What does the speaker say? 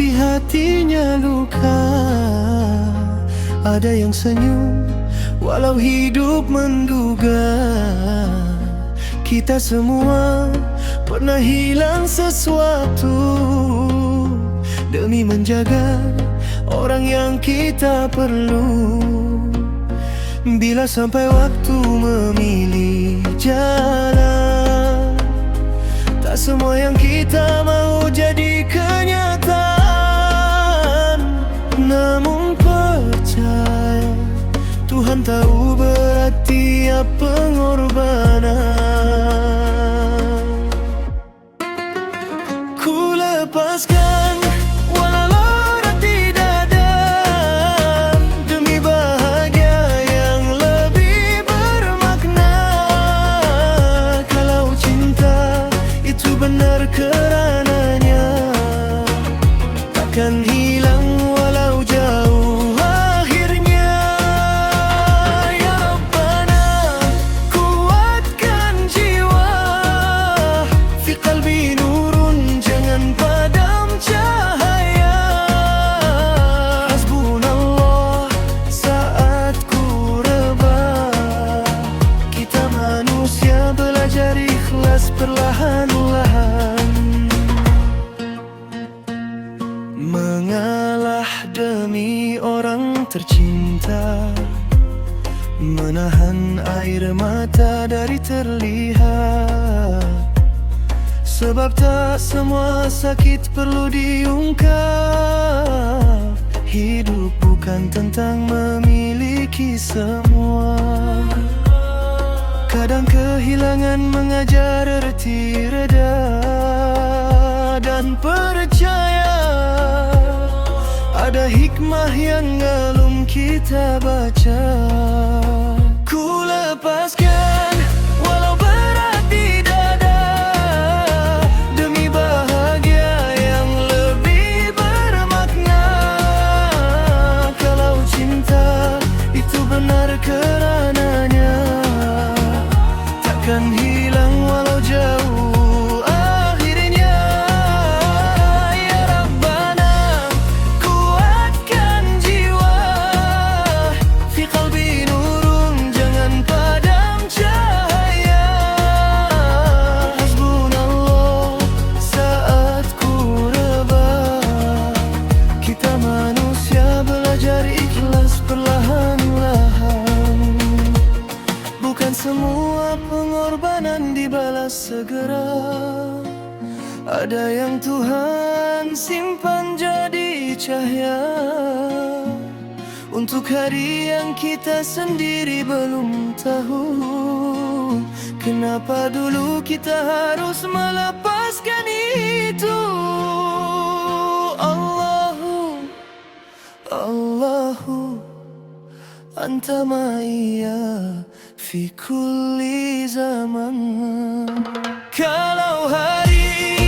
tapi hatinya luka. Ada yang senyum walau hidup menduga. Kita semua pernah hilang sesuatu demi menjaga orang yang kita perlu. Bila sampai waktu memilih jalan, tak semua yang kita mau jadi kenyataan. Namun percaya, Tuhan tahu berat tiap pengorbanan. Ku lepaskan walau rati dada demi bahagia yang lebih bermakna. Kalau cinta itu benar karenanya, takkan hilang walau jauh akhirnya. Ya Rabbana, kuatkan jiwa, fi qalbi nurun, jangan padam cahaya. Hasbunallah saat ku rebah. Kita manusia belajar ikhlas perlahan-lahan. Mengalah demi orang tercinta, menahan air mata dari terlihat. Sebab tak semua sakit perlu diungkap. Hidup bukan tentang memiliki semua. Kadang kehilangan mengajar erti reda dan percaya. Ada hikmah yang belum kita baca. Ku lepaskan walau berat di dada demi bahagia yang lebih bermakna. Kalau cinta itu benar karenanya, takkan hilang walau jauh akhirnya. Ya Rabbana, kuatkan jiwa, fi qalbi nurun, jangan padam cahaya. Hasbunallah saat ku rebah. Kita manusia belajar ikhlas perlahan-lahan. Bukan semua pengorbanan dibalas segera. Ada yang Tuhan simpan jadi cahaya untuk hari yang kita sendiri belum tahu. Kenapa dulu kita harus melepaskan itu? Allahu Anta ma'iyya fi kulli zaman. Kalau hari